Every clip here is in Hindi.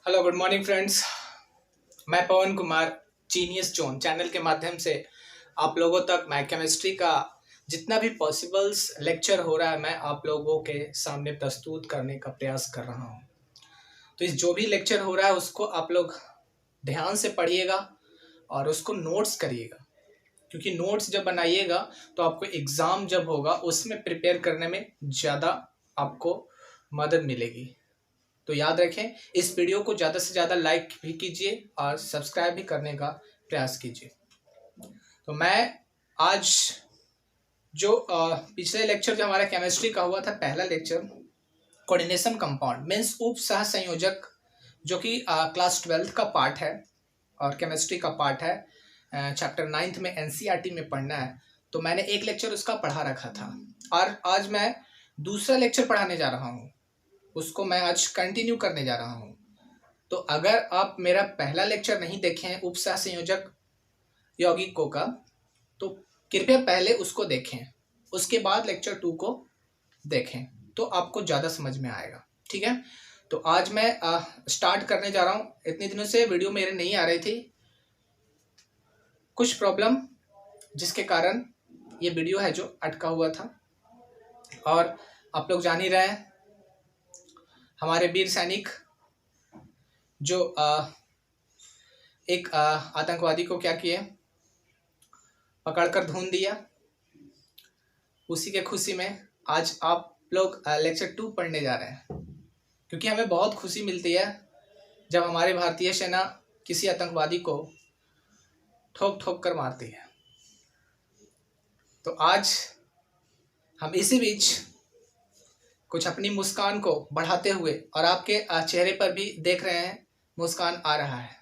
Hello good morning friends. मैं पवन कुमार जीनियस जोन चैनल के माध्यम से आप लोगों तक मैं केमिस्ट्री का जितना भी पॉसिबल्स लेक्चर हो रहा है मैं आप लोगों के सामने प्रस्तुत करने का प्रयास कर रहा हूं। तो इस जो भी लेक्चर हो रहा है उसको आप लोग ध्यान से पढ़िएगा और उसको नोट्स करिएगा, क्योंकि नोट्स जब बनाइएगा तो आपको एग्ज़ाम जब होगा उसमें प्रिपेयर करने में ज़्यादा आपको मदद मिलेगी। तो याद रखें, इस वीडियो को ज़्यादा से ज़्यादा लाइक भी कीजिए और सब्सक्राइब भी करने का प्रयास कीजिए। तो मैं आज जो पिछले लेक्चर जो हमारा केमिस्ट्री का हुआ था, पहला लेक्चर कोऑर्डिनेशन कंपाउंड मीन्स उप सह संयोजक, जो कि क्लास 12th का पार्ट है और केमिस्ट्री का पार्ट है। चैप्टर 9th में एनसीईआरटी में पढ़ना है। तो मैंने एक लेक्चर उसका पढ़ा रखा था और आज मैं दूसरा लेक्चर पढ़ाने जा रहा हूँ, उसको मैं आज कंटिन्यू करने जा रहा हूँ। तो अगर आप मेरा पहला लेक्चर नहीं देखे हैं उपसह संयोजक यौगिकों का, तो कृपया पहले उसको देखें, उसके बाद लेक्चर 2 को देखें तो आपको ज़्यादा समझ में आएगा। ठीक है, तो आज मैं स्टार्ट करने जा रहा हूँ। इतने दिनों से वीडियो मेरे नहीं आ रही थी, कुछ प्रॉब्लम जिसके कारण ये वीडियो है जो अटका हुआ था। और आप लोग जान ही रहे हैं, हमारे वीर सैनिक जो एक आतंकवादी को क्या किए, पकड़कर धून दिया। उसी के खुशी में आज आप लोग लेक्चर 2 पढ़ने जा रहे हैं, क्योंकि हमें बहुत खुशी मिलती है जब हमारी भारतीय सेना किसी आतंकवादी को ठोक ठोक कर मारती है। तो आज हम इसी बीच कुछ अपनी मुस्कान को बढ़ाते हुए, और आपके चेहरे पर भी देख रहे हैं मुस्कान आ रहा है,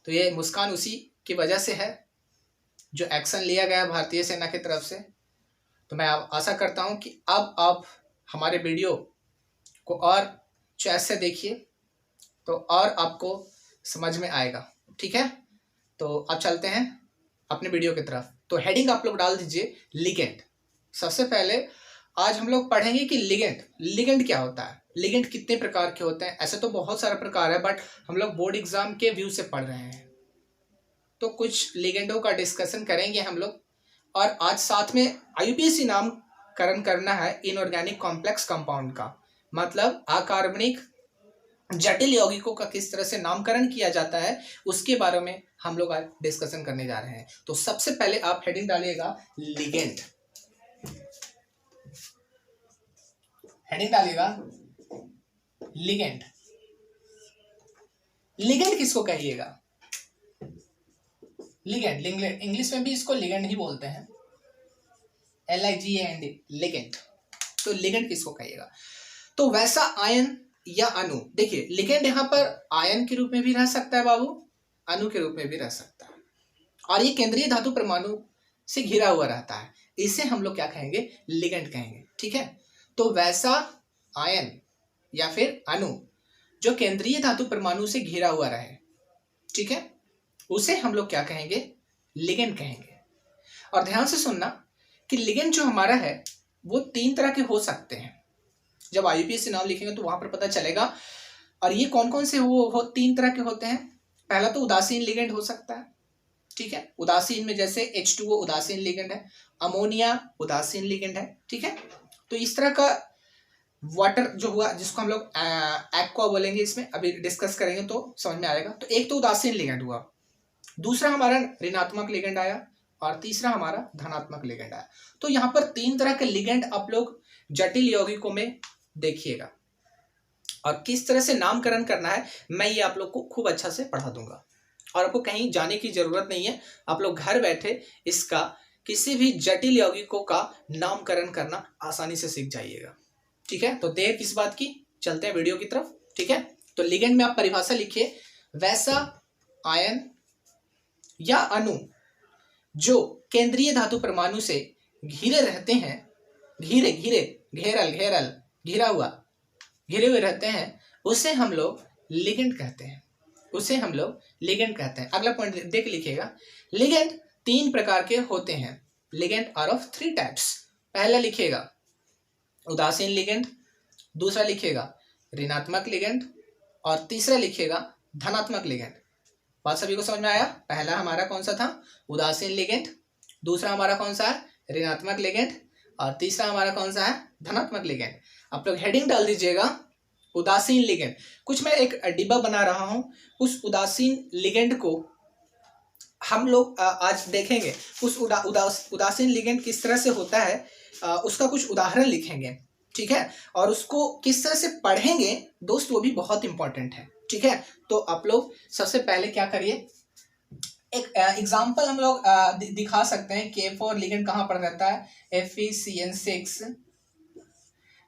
तो ये मुस्कान उसी की वजह से है जो एक्शन लिया गया भारतीय सेना की तरफ से। तो मैं आशा करता हूं कि अब आप हमारे वीडियो को और चॉइस से देखिए तो और आपको समझ में आएगा। ठीक है, तो अब चलते हैं अपने वीडियो की तरफ। तो हेडिंग आप लोग डाल दीजिए लिगेंड। सबसे पहले आज हम लोग पढ़ेंगे कि लिगेंड क्या होता है, लिगेंड कितने प्रकार के होते हैं। ऐसे तो बहुत सारे प्रकार है, बट हम लोग बोर्ड एग्जाम के व्यू से पढ़ रहे हैं, तो कुछ लिगेंडों का डिस्कशन करेंगे हम लोग। और आज साथ में आईयूपीएसी नामकरण करना है इनऑर्गेनिक कॉम्प्लेक्स कंपाउंड का, मतलब अकार्बनिक जटिल यौगिकों का किस तरह से नामकरण किया जाता है उसके बारे में हम लोग आज डिस्कशन करने जा रहे हैं। तो सबसे पहले आप हेडिंग डालिएगा लिगेंड, हेडिंग डालिएगा लिगेंड। लिगेंड किसको कहिएगा? लिगेंड इंग्लिश में भी इसको लिगेंड ही बोलते हैं, LIGAND लिगेंड। तो लिगेंड किसको कहिएगा? तो वैसा आयन या अणु, देखिए लिगेंड यहाँ पर आयन के रूप में भी रह सकता है बाबू, अणु के रूप में भी रह सकता है, और ये केंद्रीय धातु परमाणु से घिरा हुआ रहता है, इसे हम लोग क्या कहेंगे? लिगेंड कहेंगे। ठीक है, तो वैसा आयन या फिर अणु जो केंद्रीय धातु परमाणु से घिरा हुआ रहे, ठीक है, उसे हम लोग क्या कहेंगे? लिगेंड कहेंगे। और ध्यान से सुनना कि लिगेंड जो हमारा है वो 3 तरह के हो सकते हैं। जब आईयूपीएसी नाम लिखेंगे तो वहां पर पता चलेगा। और ये कौन कौन से वो 3 तरह के होते हैं? पहला तो उदासीन लिगेंड हो सकता है। ठीक है, उदासीन में जैसे H2O उदासीन लिगेंड है, अमोनिया उदासीन लिगेंड है। ठीक है, तो इस तरह का वाटर जो हुआ जिसको हम लोग एक्वा बोलेंगे, इसमें अभी डिस्कस करेंगे तो समझ में आएगा। तो एक तो उदासीन लिगेंड हुआ, दूसरा हमारा ऋणात्मक लिगेंड आया, और तीसरा हमारा धनात्मक लिगेंड आया। तो यहाँ पर 3 तरह के लिगेंड आप लोग जटिल यौगिकों में देखिएगा, और किस तरह से नामकरण करना है मैं ये आप लोग को खूब अच्छा से पढ़ा दूंगा, और आपको कहीं जाने की जरूरत नहीं है। आप लोग घर बैठे इसका किसी भी जटिल यौगिकों का नामकरण करना आसानी से सीख जाइएगा। ठीक है, तो देर किस बात की, चलते हैं वीडियो की तरफ। ठीक है, तो लिगेंड में आप परिभाषा लिखिए, वैसा आयन या अणु जो केंद्रीय धातु परमाणु से घिरे रहते हैं, घिरा हुआ, घिरे हुए रहते हैं, उसे हम लोग लिगेंड कहते हैं, उसे हम लोग लिगेंड कहते हैं। अगला पॉइंट देख लिखिएगा, लिगेंड 3 प्रकार के होते हैं। Ligand are of 3 types. पहला लिखिएगा उदासीन लिगेंड, दूसरा लिखिएगा ऋणात्मक लिगेंड, और तीसरा लिखिएगा धनात्मक लिगेंड। बात सभी को समझ में आया? पहला हमारा कौन सा था? उदासीन लिगेंड। दूसरा हमारा कौन सा है? ऋणात्मक लिगेंड। और तीसरा हमारा कौन सा है? धनात्मक लिगेंड। आप लोग हेडिंग डाल दीजिएगा उदासीन लिगेंड। कुछ मैं एक डिब्बा बना रहा हूं, उस उदासीन लिगेंड को हम लोग आज देखेंगे। उस उदासीन लिगेंड किस तरह से होता है उसका कुछ उदाहरण लिखेंगे, ठीक है? और उसको किस तरह से पढ़ेंगे दोस्त, वो भी बहुत इंपॉर्टेंट है, ठीक है? तो आप लोग सबसे पहले क्या करिए, एक एग्जांपल हम लोग दिखा सकते हैं कि K4 लिगेंड कहाँ पर रहता है, FeCN6।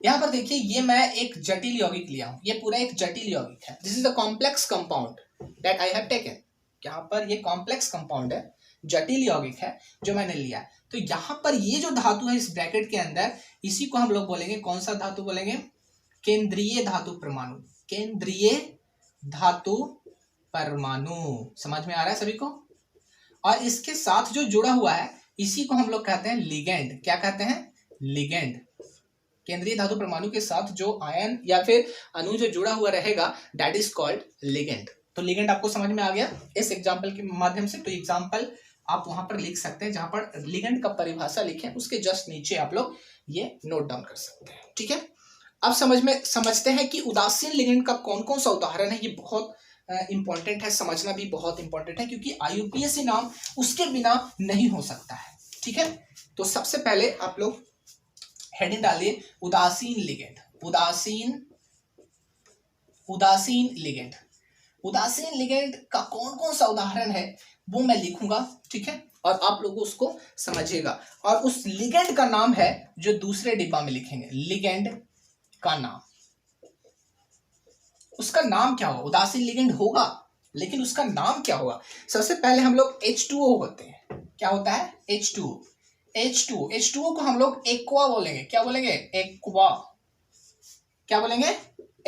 यहाँ पर देखिए, ये मैं एक जटिल यौगिक लिया हूँ, ये पूरा एक जटिल यौगिक है। This is the complex compound that I have taken. यहाँ पर ये कॉम्प्लेक्स कंपाउंड है, जटिल यौगिक है जो मैंने लिया। तो यहाँ पर ये जो धातु है इस ब्रैकेट के अंदर, इसी को हम लोग बोलेंगे, कौन सा धातु बोलेंगे? केंद्रीय धातु परमाणु। केंद्रीय धातु परमाणु, समझ में आ रहा है सभी को? और इसके साथ जो जुड़ा हुआ है इसी को हम लोग कहते हैं लिगेंड। क्या कहते हैं? लिगेंड। केंद्रीय धातु परमाणु के साथ जो आयन या फिर अणु जो जुड़ा हुआ रहेगा, दैट इज कॉल्ड लिगेंड। तो लिगेंड आपको समझ में आ गया इस एग्जाम्पल के माध्यम से। तो एग्जाम्पल आप वहां पर लिख सकते हैं, जहां पर लिगेंड का परिभाषा लिखें उसके जस्ट नीचे आप लोग ये नोट डाउन कर सकते हैं, ठीक है? अब समझते हैं कि उदासीन लिगेंड का कौन कौन सा उदाहरण है। ये बहुत इंपॉर्टेंट है, समझना भी बहुत इंपॉर्टेंट है, क्योंकि IUPAC नाम उसके बिना नहीं हो सकता है, ठीक है? तो सबसे पहले आप लोग हेडिंग डालिए उदासीन लिगेंड। उदासीन लिगेंड। उदासीन लिगेंड का कौन कौन सा उदाहरण है वो मैं लिखूंगा, ठीक है? और आप लोग उसको समझिएगा। और उस लिगेंड का नाम है जो दूसरे डिब्बा में लिखेंगे, लिगेंड का नाम। उसका नाम क्या होगा? उदासीन लिगेंड होगा, लेकिन उसका नाम क्या होगा? सबसे पहले हम लोग H2O होते हैं। क्या होता है? H2O को हम लोग एक्वा बोलेंगे। क्या बोलेंगे? एक्वा। क्या बोलेंगे?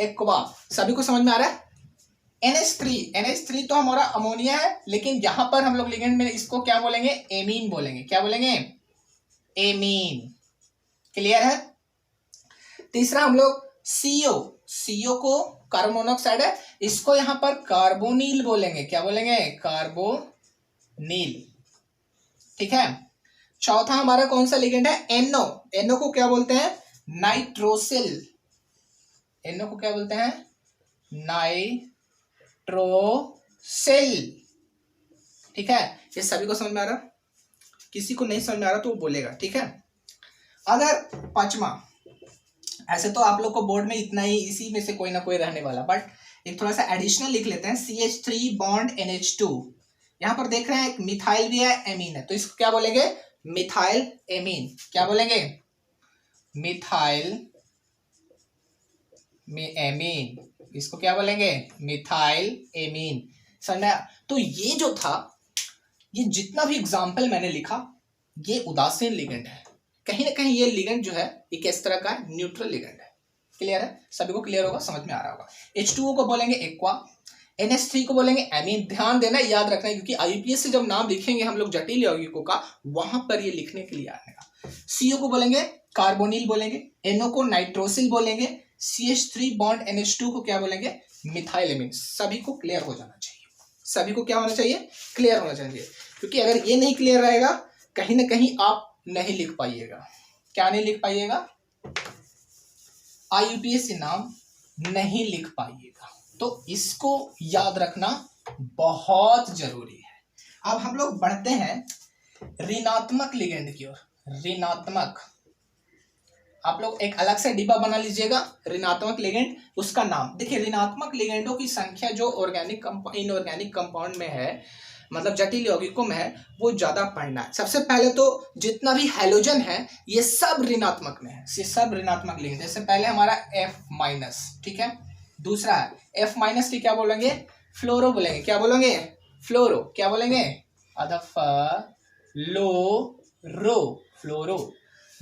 एक्वा। सभी को समझ में आ रहा है? NH3 तो हमारा अमोनिया है, लेकिन यहां पर हम लोग लिगेंड में इसको क्या बोलेंगे? एमीन बोलेंगे। क्या बोलेंगे? एमीन। क्लियर है? तीसरा हम लोग CO को कार्बन मोनोऑक्साइड है, इसको यहां पर कार्बोनिल बोलेंगे। क्या बोलेंगे? कार्बोनिल, ठीक है? चौथा हमारा कौन सा लिगेंड है? NO को क्या बोलते हैं? नाइट्रोसिल। NO को क्या बोलते हैं? नाइट्रोसिल, ठीक है? ये सभी को समझ में आ रहा? किसी को नहीं समझ में आ रहा तो वो बोलेगा, ठीक है? अगर पांचवा, ऐसे तो आप लोग को बोर्ड में इतना ही, इसी में से कोई ना कोई रहने वाला, बट एक थोड़ा सा एडिशनल लिख लेते हैं। CH3 bond NH2। यहां पर देख रहे हैं एक मिथाइल भी है, एमीन है, तो इसको क्या बोलेंगे? Methyl amine. क्या बोलेंगे? Methyl amine. इसको क्या बोलेंगे? Methyl amine. समझ में? तो ये जो था, ये जितना भी एग्जाम्पल मैंने लिखा, ये उदासीन लिगेंड है। कहीं ना कहीं ये लिगेंड जो है ये किस तरह का है? न्यूट्रल लिगेंड है। क्लियर है? सभी को क्लियर होगा, समझ में आ रहा होगा। H2O को बोलेंगे एक्वा, NH3 को बोलेंगे एमीन। ध्यान देना, याद रखना है, क्योंकि IUPAC से जब नाम लिखेंगे हम लोग जटिल यौगिकों का, वहां पर ये लिखने के लिए आएगा। CO को बोलेंगे कार्बोनिल बोलेंगे, NO को नाइट्रोसिल बोलेंगे, CH3 बॉन्ड NH2 को क्या बोलेंगे? Methyl amine. सभी को क्लियर हो जाना चाहिए। सभी को क्या होना चाहिए? क्लियर होना चाहिए, क्योंकि अगर ये नहीं क्लियर रहेगा, कहीं ना कहीं आप नहीं लिख पाइएगा। क्या नहीं लिख पाइएगा? IUPAC नाम नहीं लिख पाइएगा। तो इसको याद रखना बहुत जरूरी है। अब हम लोग बढ़ते हैं ऋणात्मक लिगेंड की ओर। ऋणात्मक, आप लोग एक अलग से डिब्बा बना लीजिएगा, ऋणात्मक लिगेंड। उसका नाम देखिए, ऋणात्मक लिगेंडों की संख्या जो इनऑर्गेनिक कंपाउंड में है, मतलब जटिल यौगिकों में है, वो ज्यादा पढ़ना है। सबसे पहले तो जितना भी हैलोजन है ये सब ऋणात्मक में है, ये सब ऋणात्मक लिगेंड। जैसे पहले हमारा F-, ठीक है? दूसरा है F- की क्या बोलेंगे? फ्लोरो बोलेंगे। क्या बोलेंगे? फ्लोरो। क्या बोलेंगे? फ्लोरो।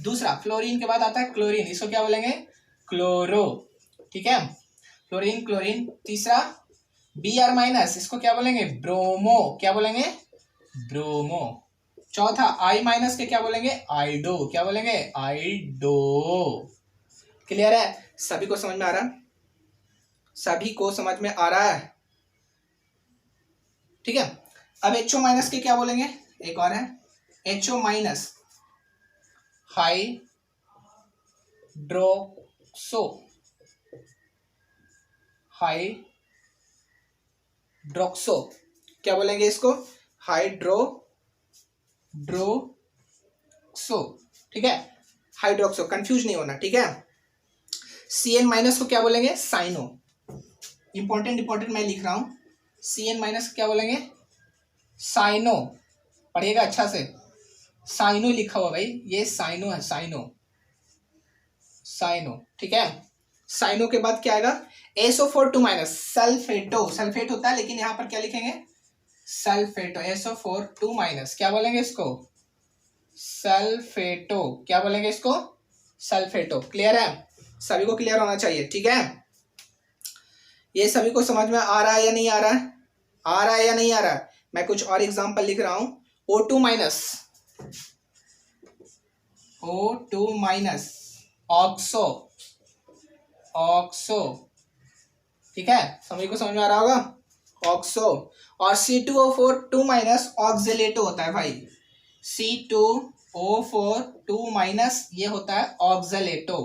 दूसरा फ्लोरीन के बाद आता है क्लोरीन, इसको क्या बोलेंगे? क्लोरो, ठीक है? Fluorine, chlorine. तीसरा Br-, इसको क्या बोलेंगे? ब्रोमो। क्या बोलेंगे? ब्रोमो। चौथा I- के क्या बोलेंगे? आइडो। क्या बोलेंगे? आइडो। क्लियर है? सभी को समझ में आ रहा? सभी को समझ में आ रहा है? ठीक है। अब HO माइनस के क्या बोलेंगे, एक और है HO माइनस हाइड्रोक्सो, क्या बोलेंगे इसको, हाइड्रोक्सो। ठीक है, हाइड्रोक्सो, कंफ्यूज नहीं होना, ठीक है। Cn माइनस को क्या बोलेंगे, साइनो। इंपॉर्टेंट मैं लिख रहा हूं, Cn माइनस क्या बोलेंगे, साइनो। पढ़िएगा अच्छा से, साइनो लिखा हुआ भाई, ये साइनो है, साइनो। ठीक है। साइनो के बाद क्या आएगा, SO4 2 माइनस सल्फेटो, सल्फेट होता है लेकिन यहां पर क्या लिखेंगे, सल्फेटो, SO4 2 माइनस, क्या बोलेंगे इसको, सल्फेटो, क्या बोलेंगे इसको, सल्फेटो। क्लियर है, सभी को क्लियर होना चाहिए, ठीक है। ये सभी को समझ में आ रहा है या नहीं आ रहा है, आ रहा है या नहीं आ रहा है? मैं कुछ और एग्जांपल लिख रहा हूं, O2 माइनस ऑक्सो, ठीक है, सभी को समझ में आ रहा होगा, ऑक्सो। और C2O4 2 माइनस ऑक्सिलेटो होता है भाई, C2O4 2 माइनस ये होता है ऑक्सिलेटो,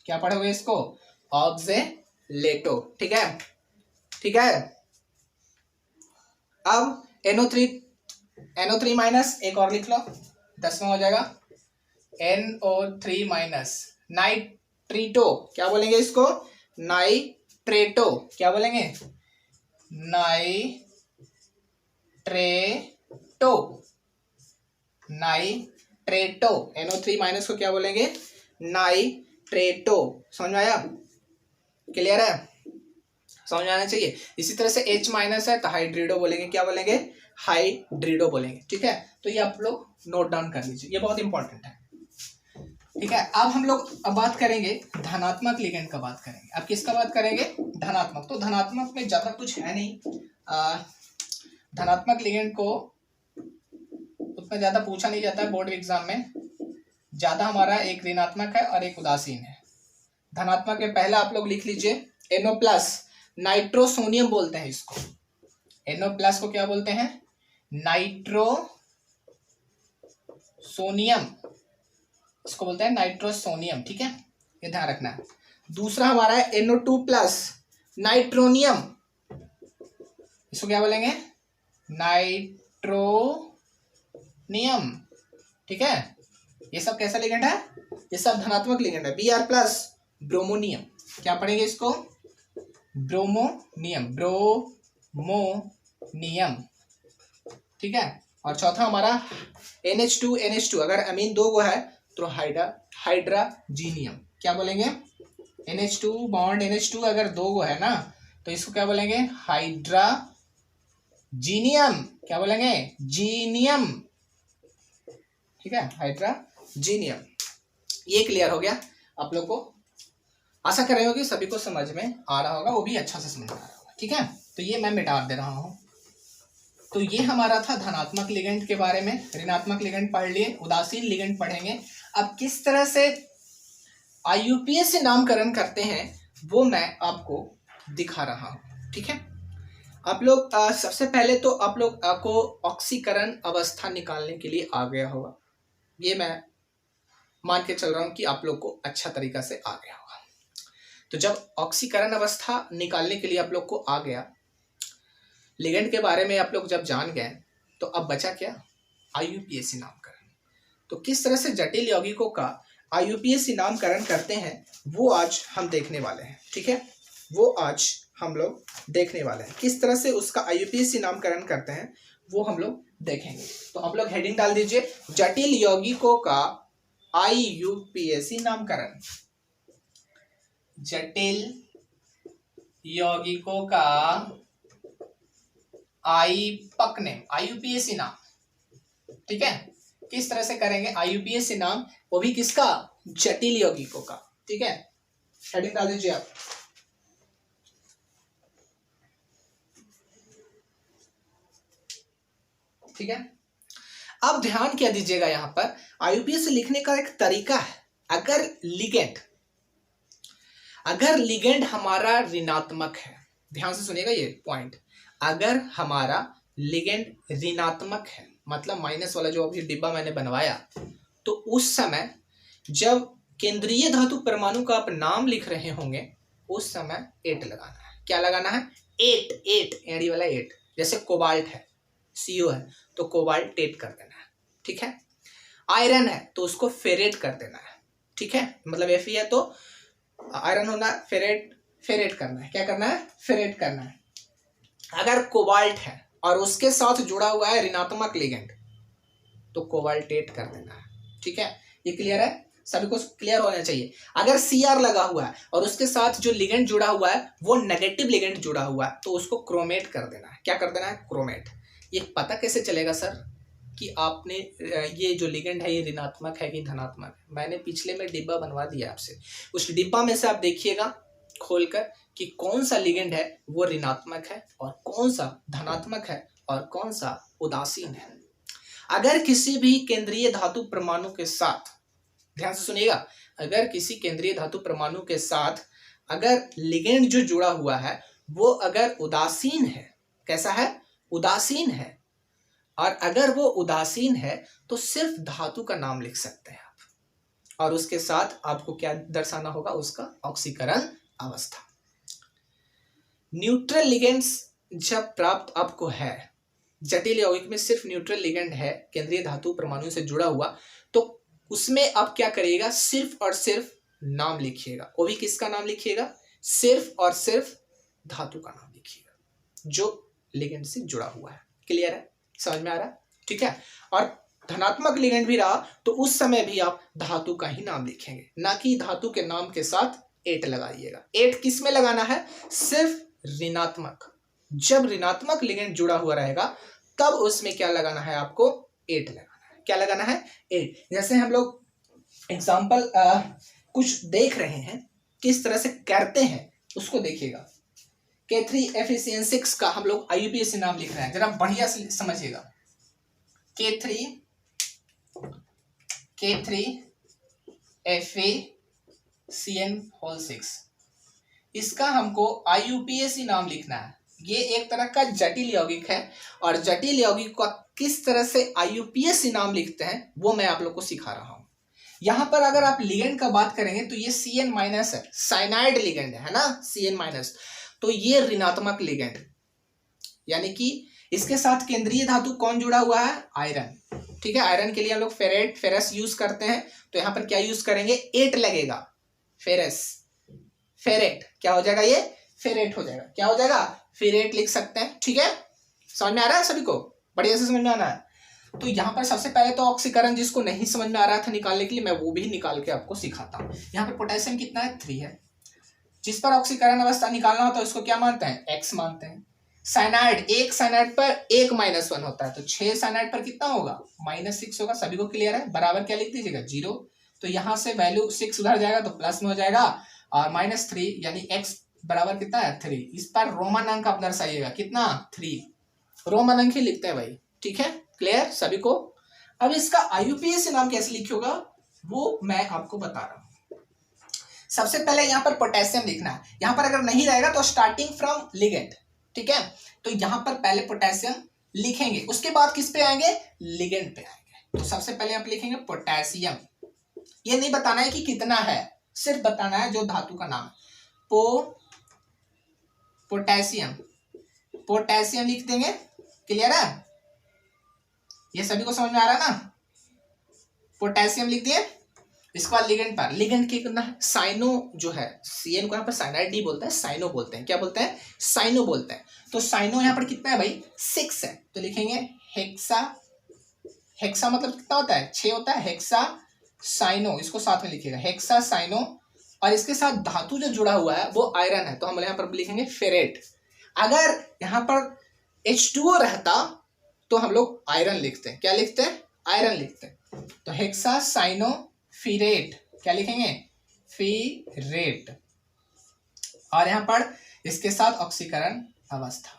क्या पढ़ोगे इसको, ऑक्सिलेटो। ठीक है, ठीक है। अब NO3 माइनस एक और लिख लो, 10वां हो जाएगा, NO3 माइनस नाइट्रीटो, क्या बोलेंगे इसको, नाइट्रेटो, क्या बोलेंगे, नाइट्रेटो। NO3 माइनस को क्या बोलेंगे, नाइट्रेटो। समझ में आया, क्लियर है, समझ में आना चाहिए। इसी तरह से H माइनस है तो हाइड्रिडो बोलेंगे, क्या बोलेंगे, हाइड्रिडो बोलेंगे। ठीक है, तो ये आप लोग नोट डाउन कर लीजिए, ये बहुत इंपॉर्टेंट है। ठीक है, अब हम लोग अब बात करेंगे धनात्मक लिगेंड का बात करेंगे। अब किसका बात करेंगे, धनात्मक। तो धनात्मक में ज्यादा कुछ है नहीं, धनात्मक लिगेंड को उतना ज्यादा पूछा नहीं जाता है बोर्ड एग्जाम में, ज्यादा हमारा एक ऋणात्मक है और एक उदासीन है। धनात्मक में पहला आप लोग लिख लीजिए NO प्लस, नाइट्रोसोनियम बोलते हैं इसको, NO प्लस को क्या बोलते हैं, नाइट्रोसोनियम, इसको बोलते हैं नाइट्रोसोनियम। ठीक है, ये ध्यान रखना है। दूसरा हमारा है NO2 प्लस नाइट्रोनियम, इसको क्या बोलेंगे, नाइट्रोनियम। ठीक है, ये सब कैसा लिगेंड है, ये सब धनात्मक लिगेंड है। Br प्लस ब्रोमोनियम, क्या पढ़ेंगे इसको, ब्रोमोनियम, ठीक है। और चौथा हमारा NH2 अगर अमीन दो गो है तो हाइड्राजीनियम, क्या बोलेंगे, NH2 बॉन्ड NH2 अगर दो गो है ना तो इसको क्या बोलेंगे, हाइड्राजीनियम, क्या बोलेंगे, जीनियम। ठीक है, हाइड्राजीनियम। ये क्लियर हो गया आप लोग को, आशा कर रहे हो कि सभी को समझ में आ रहा होगा, वो भी अच्छा से समझ में आ रहा होगा। ठीक है, तो ये मैं मिटा दे रहा हूं। तो ये हमारा था धनात्मक लिगेंड के बारे में, ऋणात्मक लिगेंड पढ़ लिए, उदासीन लिगेंड पढ़ेंगे। अब किस तरह से IUPAC से नामकरण करते हैं वो मैं आपको दिखा रहा हूं। ठीक है, आप लोग सबसे पहले तो आप लोग को ऑक्सीकरण अवस्था निकालने के लिए आ गया होगा, ये मैं मान के चल रहा हूं कि आप लोग को अच्छा तरीका से आ गया होगा। तो जब ऑक्सीकरण अवस्था निकालने के लिए आप लोग को आ गया, लिगेंड के बारे में आप लोग जब जान गए, तो अब बचा क्या, IUPAC नामकरण। तो किस तरह से जटिल यौगिकों का IUPAC नामकरण करते हैं वो आज हम देखने वाले हैं। ठीक है, वो आज हम लोग देखने वाले हैं, किस तरह से उसका IUPAC नामकरण करते हैं वो हम लोग देखेंगे। तो आप लोग हेडिंग डाल दीजिए, जटिल यौगिकों का IUPAC नामकरण, जटिल यौगिकों का IUPAC नाम। ठीक है, किस तरह से करेंगे IUPAC नाम, वो भी किसका, जटिल यौगिकों का। ठीक है, हेडिंग डाल दीजिए आप। ठीक है, अब ध्यान क्या दीजिएगा, यहां पर IUPAC लिखने का एक तरीका है। अगर लिगेंड अगर लिगेंड हमारा ऋणात्मक है, ध्यान से सुनिएगा ये पॉइंट, अगर हमारा लिगेंड ऋणात्मक है मतलब माइनस वाला जो अभी डिब्बा मैंने बनवाया, तो उस समय जब केंद्रीय धातु परमाणु का आप नाम लिख रहे होंगे उस समय 8 लगाना है। क्या लगाना है? 8 एड़ी वाला 8। जैसे कोबाल्ट है, CO है, तो कोबाल्ट 8 कर देना है, ठीक है। आयरन है तो उसको फेरेट कर देना है, ठीक है, मतलब Fe है तो आयरन होना, फेरेट करना है। क्या करना है? फेरेट करना है। अगर कोबाल्ट है और उसके साथ जुड़ा हुआ है ऋणात्मक लिगेंड तो कोबाल्ट 8 कर देना है, ठीक है। ये क्लियर है? सभी को क्लियर होना चाहिए। अगर Cr लगा हुआ है और उसके साथ जो लिगेंड जुड़ा हुआ है वो नेगेटिव लिगेंड जुड़ा हुआ है तो उसको क्रोमेट कर देना है। क्या कर देना है? क्रोमेट। ये पता कैसे चलेगा सर कि आपने ये जो लिगेंड है ये ऋणात्मक है कि धनात्मक है? मैंने पिछले में डिब्बा बनवा दिया आपसे, उस डिब्बा में से आप देखिएगा खोलकर कि कौन सा लिगेंड है वो ऋणात्मक है और कौन सा धनात्मक है और कौन सा उदासीन है। अगर किसी भी केंद्रीय धातु परमाणु के साथ, ध्यान से सुनिएगा, अगर किसी केंद्रीय धातु परमाणु के साथ अगर लिगेंड जो जुड़ा हुआ है वो अगर उदासीन है, कैसा है? उदासीन है, और अगर वो उदासीन है तो सिर्फ धातु का नाम लिख सकते हैं आप, और उसके साथ आपको क्या दर्शाना होगा? उसका ऑक्सीकरण अवस्था। न्यूट्रल लिगेंड्स जब प्राप्त आपको है, जटिल यौगिक में सिर्फ न्यूट्रल लिगेंड है केंद्रीय धातु परमाणु से जुड़ा हुआ, तो उसमें आप क्या करिएगा? सिर्फ और सिर्फ नाम लिखिएगा। वो भी किसका नाम लिखिएगा? सिर्फ और सिर्फ धातु का नाम लिखिएगा जो लिगेंड से जुड़ा हुआ है। क्लियर है? समझ में आ रहा है? ठीक है। और धनात्मक लिगेंड भी रहा तो उस समय भी आप धातु का ही नाम लिखेंगे, ना कि धातु के नाम के साथ 8 लगाइएगा। 8 किस में लगाना है? सिर्फ ऋणात्मक। जब ऋणात्मक लिगेंड जुड़ा हुआ रहेगा तब उसमें क्या लगाना है? आपको 8 लगाना है। क्या लगाना है? 8। जैसे हम लोग एग्जाम्पल कुछ देख रहे हैं किस तरह से करते हैं उसको देखिएगा। K3FeCN6 का हम लोग IUPAC नाम लिख रहे हैं, जरा बढ़िया से समझिएगा। K3FeCN6 इसका हमको IUPAC नाम लिखना है। ये एक तरह का जटिल यौगिक है और जटिल यौगिक का किस तरह से IUPAC नाम लिखते हैं वो मैं आप लोग को सिखा रहा हूं। यहाँ पर अगर आप लिगेंड का बात करेंगे तो ये CN- है, साइनाइड लिगेंड है ना, CN-, तो ये ऋणात्मक लिगेंड, यानी कि इसके साथ केंद्रीय धातु कौन जुड़ा हुआ है? आयरन। ठीक है, आयरन के लिए हम लोग फेरस यूज करते हैं, तो यहाँ पर क्या यूज करेंगे? 8 लगेगा। फेरेट क्या हो जाएगा? ये फेरेट हो जाएगा। क्या हो जाएगा? फेरेट लिख सकते हैं। ठीक है, समझ में आ रहा है सभी को? बढ़िया से समझ में आना है। तो यहाँ पर सबसे पहले तो ऑक्सीकरण, जिसको नहीं समझ में आ रहा था निकालने के लिए, मैं वो भी निकाल के आपको सिखाता हूँ। यहाँ पर पोटेशियम कितना है? 3 है। जिस पर ऑक्सीकरण अवस्था निकालना होता है उसको क्या मानते हैं? X मानते हैं। साइनाइड, एक साइनाइड पर 1 -1 होता है, तो 6 साइनाइड पर कितना होगा? -6 होगा। सभी को क्लियर है? बराबर क्या लिख दीजिएगा? 0। तो यहाँ से वैल्यू 6 उधर जाएगा तो प्लस में हो जाएगा, और -3 यानी X बराबर कितना है? 3। इस पर रोमन अंक आप दर्शाइएगा, कितना? 3। रोमन अंक ही लिखते हैं भाई। ठीक है, क्लियर सभी को? अब इसका IUPAC नाम कैसे लिखिएगा वो मैं आपको बता रहा हूँ। सबसे पहले यहाँ पर पोटेशियम लिखना है। यहाँ पर अगर नहीं रहेगा तो स्टार्टिंग फ्रॉम लिगेंड, ठीक है, तो यहाँ पर पहले पोटेशियम लिखेंगे, उसके बाद किस पे आएंगे? लिगेंड पे आएंगे। तो सबसे पहले आप लिखेंगे पोटेशियम। ये नहीं बताना है कि कितना है, सिर्फ बताना है जो धातु का नाम। पोटेशियम लिख देंगे। क्लियर है? ये सभी को समझ में आ रहा है ना? पोटेशियम लिख दिए। इसके बाद लिगेंड पर, लिगेंड के कितना? साइनो जो है, CN को यहाँ पर साइनाइड नहीं बोलता है, साइनो बोलते हैं। क्या बोलते हैं? साइनो बोलते हैं। तो साइनो यहाँ पर कितना है भाई? 6 है, तो लिखेंगे हेक्सा। हेक्सा मतलब कितना होता है? 6 होता है। हेक्सा साइनो, इसको साथ में लिखिएगा, हेक्सा साइनो। और इसके साथ धातु जो जुड़ा हुआ है वो आयरन है, तो हम यहाँ पर लिखेंगे फेरेट। अगर यहाँ पर H2O रहता तो हम लोग आयरन लिखते हैं। क्या लिखते हैं? आयरन लिखते हैं। तो हेक्सा साइनो फीरेट, क्या लिखेंगे? फीरेट। और यहां पर इसके साथ ऑक्सीकरण अवस्था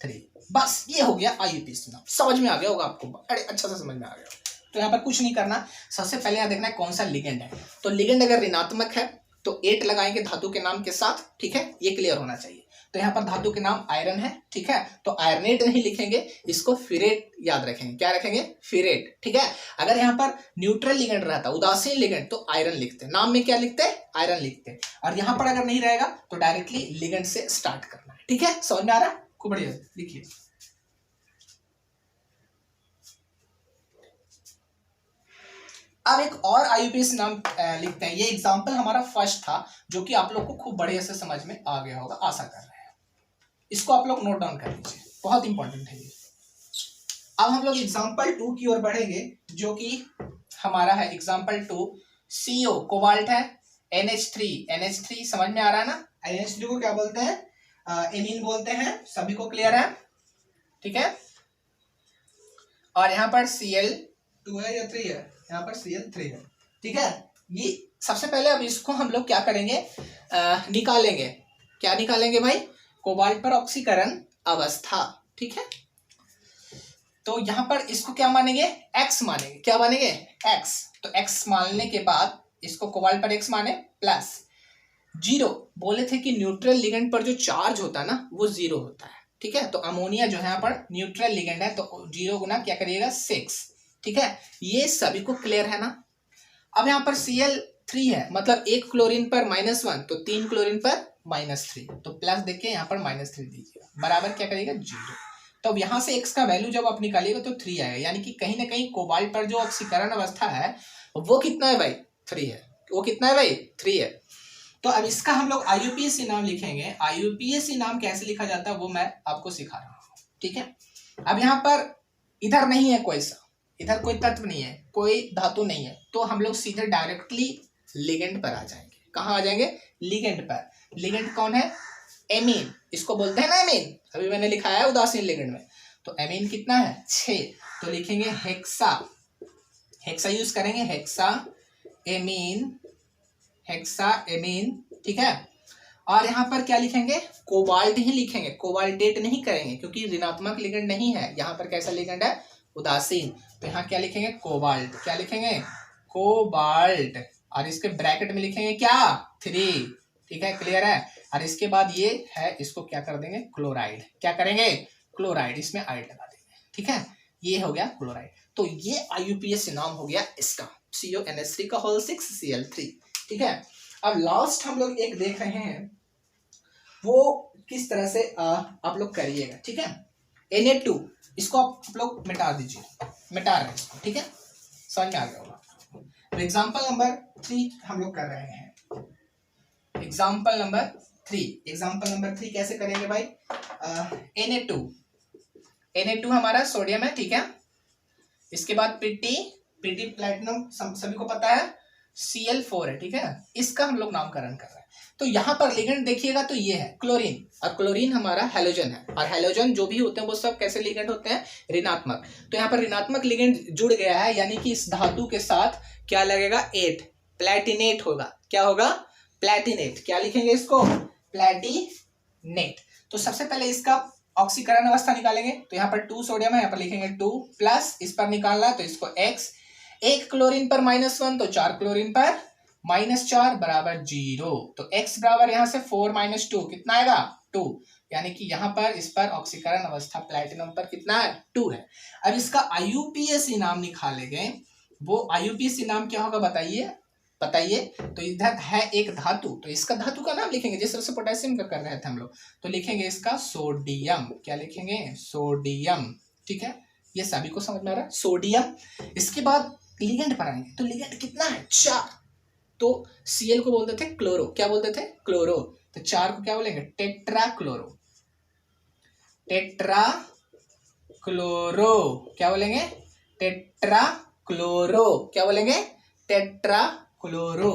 3। बस ये हो गया IUPAC नाम। समझ में आ गया होगा आपको? अरे अच्छा से समझ में आ गया। तो यहाँ पर कुछ नहीं करना, सबसे पहले यहाँ देखना है कौन सा लिगेंड है। तो लिगेंड अगर ऋणात्मक है तो 8 लगाएंगे धातु के नाम के साथ, ठीक है, ये क्लियर होना चाहिए। तो यहाँ पर धातु के नाम आयरन है, ठीक है, तो आयरनेट नहीं लिखेंगे, इसको फिरेट याद रखेंगे। क्या रखेंगे? फिरेट, ठीक है। अगर यहाँ पर न्यूट्रल लिगेंड रहता, उदासीन लिगेंड, तो आयरन लिखते, नाम में क्या लिखते? आयरन लिखते। और यहाँ पर अगर नहीं रहेगा तो डायरेक्टली लिगेंड से स्टार्ट करना है, ठीक है। समझ में आ रहा है? खूब बढ़िया, लिखिए। अब एक और आईयूपीएस नाम लिखते हैं। ये एग्जाम्पल हमारा फर्स्ट था, जो कि आप लोग को खूब बढ़िया से समझ में आ गया होगा, आशा कर रहे हैं। इसको आप लोग नोट डाउन कर लीजिए, बहुत इंपॉर्टेंट है ये। अब हम लोग एग्जाम्पल 2 की ओर बढ़ेंगे, जो कि हमारा है एग्जाम्पल 2। CO कोबाल्ट है, NH3 समझ में आ रहा है ना? NH3 को क्या बोलते हैं? एमीन बोलते हैं, सभी को क्लियर है, ठीक है। और यहाँ पर Cl2 है या 3 है? यहाँ पर Cl3 है, ठीक है। ये सबसे पहले अब इसको हम लोग क्या करेंगे? निकालेंगे। क्या निकालेंगे भाई? कोबाल्ट पर ऑक्सीकरण अवस्था, ठीक है। तो यहाँ पर इसको क्या मानेंगे? X मानेंगे। क्या मानेंगे? X। तो X मानने के बाद इसको कोबाल्ट पर X माने प्लस 0। बोले थे कि न्यूट्रल लिगेंड पर जो चार्ज होता है ना, वो 0 होता है, ठीक है। तो अमोनिया जो है यहाँ पर न्यूट्रल लिगेंड है, तो 0 गुना क्या करिएगा? 6, ठीक है। ये सभी को क्लियर है ना? अब यहाँ पर Cl3 है, मतलब 1 क्लोरीन पर -1, तो 3 क्लोरीन पर -3, तो प्लस देखिए यहाँ पर -3 दीजिएगा, बराबर क्या करिएगा? 0। तो अब यहाँ से X का वैल्यू जब आप निकालिएगा तो 3 आएगा, यानी कि कहीं ना कहीं कोबाल्ट पर जो ऑक्सीकरण अवस्था है वो कितना है भाई? 3 है। वो कितना है भाई? 3 है। तो अब इसका हम लोग IUPAC नाम लिखेंगे। IUPAC नाम कैसे लिखा जाता है वो मैं आपको सिखा रहा हूँ, ठीक है। अब यहाँ पर इधर नहीं है कोई सा, इधर कोई तत्व नहीं है, कोई धातु नहीं है, तो हम लोग सीधे डायरेक्टली लिगेंड पर आ जाएंगे। कहाँ आ जाएंगे? लिगेंड पर। लिगेंड कौन है? एमीन, इसको बोलते हैं ना एमीन, अभी मैंने लिखा है उदासीन लिगेंड में। तो एमीन कितना है? 6, तो लिखेंगे हेक्सा। हेक्सा यूज करेंगे, हेक्सा एमीन, ठीक है। और यहाँ पर क्या लिखेंगे? कोबाल्ट ही लिखेंगे, कोबाल्टेट नहीं करेंगे, क्योंकि ऋणात्मक लिगेंड नहीं है। यहाँ पर कैसा लिगेंड है? उदासीन। तो यहाँ क्या लिखेंगे? कोबाल्ट। क्या लिखेंगे? कोबाल्ट। और इसके ब्रैकेट में लिखेंगे क्या? 3, ठीक है, क्लियर है। और इसके बाद ये है, इसको क्या कर देंगे? क्लोराइड। क्या करेंगे? क्लोराइड, इसमें आइड लगा देंगे, ठीक है। ये हो गया क्लोराइड। तो ये IUPAC नाम हो गया इसका, CONH3 का होल 6 Cl3, ठीक है। अब लास्ट हम लोग एक देख रहे हैं, वो किस तरह से आप लोग करिएगा, ठीक है। Na2, इसको आप लोग मिटा दीजिए, मिटा रहे हैं इसको, ठीक है, समझ में आ गया होगा। एग्जाम्पल नंबर 3 हम लोग कर रहे हैं। एग्जाम्पल नंबर 3 कैसे करेंगे भाई? Na2 हमारा सोडियम है, ठीक है। इसके बाद Pt प्लैटिनम सभी को पता है, Cl4 है, ठीक है। इसका हम लोग नामकरण कर रहे हैं। तो यहाँ पर लिगेंड देखिएगा तो ये है क्लोरीन, और क्लोरीन हमारा हैलोजन है, और हैलोजन जो भी होते हैं वो सब कैसे लिगेंड होते हैं? ऋणात्मक। तो यहाँ पर ऋणात्मक लिगेंड जुड़ गया है, यानी कि इस धातु के साथ क्या लगेगा? 8, प्लैटिनेट होगा। क्या होगा? प्लैटिनेट। क्या लिखेंगे इसको? प्लैटिनेट। तो सबसे पहले इसका ऑक्सीकरण अवस्था निकालेंगे। तो यहाँ पर 2 सोडियम है, यहाँ पर लिखेंगे 2 प्लस, इस पर निकालना है तो इसको X। 1 क्लोरीन पर -1, तो 4 क्लोरीन पर -4 बराबर 0। तो X बराबर यहाँ से 4 - 2 कितना आएगा? 2, यानी कि यहाँ पर इस पर ऑक्सीकरण अवस्था प्लैटिनम पर कितना है? 2 है। अब इसका IUPAC नाम निकालेंगे। वो IUPAC नाम क्या होगा बताइए? तो इधर है एक धातु, तो इसका धातु का नाम लिखेंगे, जिस तरह से पोटेशियम का कर रहे थे हम लोग, तो लिखेंगे इसका सोडियम। क्या लिखेंगे? सोडियम, ठीक है। ये सभी को समझ में आ रहा है? सोडियम। इसके बाद लिगेंड पर आएंगे, तो लिगेंड कितना है? 4। तो Cl को बोलते थे क्लोरो। क्या बोलते थे? क्लोरो। तो 4 को क्या बोलेंगे? टेट्राक्लोरो। क्या बोलेंगे? टेट्राक्लोरो। क्या बोलेंगे? टेट्राक्लोरो।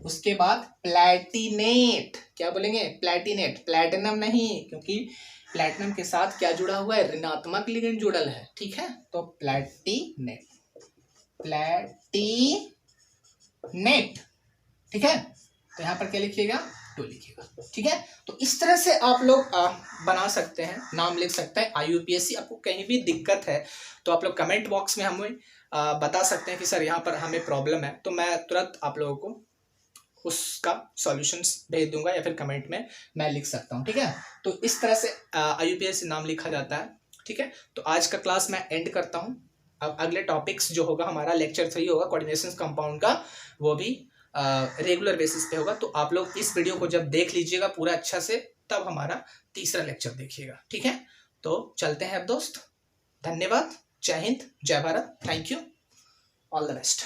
उसके बाद प्लैटिनेट। क्या बोलेंगे? प्लैटिनेट। प्लैटिनम नहीं, क्योंकि प्लैटिनम के साथ क्या जुड़ा हुआ है? ऋणात्मक लिगेंड जुड़ल है, ठीक है। तो प्लैटिनेट, ठीक है। तो यहाँ पर क्या लिखिएगा? 2 लिखिएगा, ठीक है। तो इस तरह से आप लोग बना सकते हैं, नाम लिख सकते हैं। IUPAC आपको कहीं भी दिक्कत है तो आप लोग कमेंट बॉक्स में हमें बता सकते हैं कि सर यहाँ पर हमें प्रॉब्लम है, तो मैं तुरंत आप लोगों को उसका सॉल्यूशंस भेज दूंगा या फिर कमेंट में मैं लिख सकता हूँ, ठीक है। तो इस तरह से IUPAC नाम लिखा जाता है, ठीक है। तो आज का क्लास मैं एंड करता हूँ। अब अगले टॉपिक्स जो होगा हमारा लेक्चर 3 होगा कोऑर्डिनेशन कंपाउंड का, वो भी रेगुलर बेसिस पे होगा। तो आप लोग इस वीडियो को जब देख लीजिएगा पूरा अच्छा से, तब हमारा तीसरा लेक्चर देखिएगा, ठीक है। तो चलते हैं अब दोस्त, धन्यवाद, जय हिंद, जय Bharat, thank you, all the best.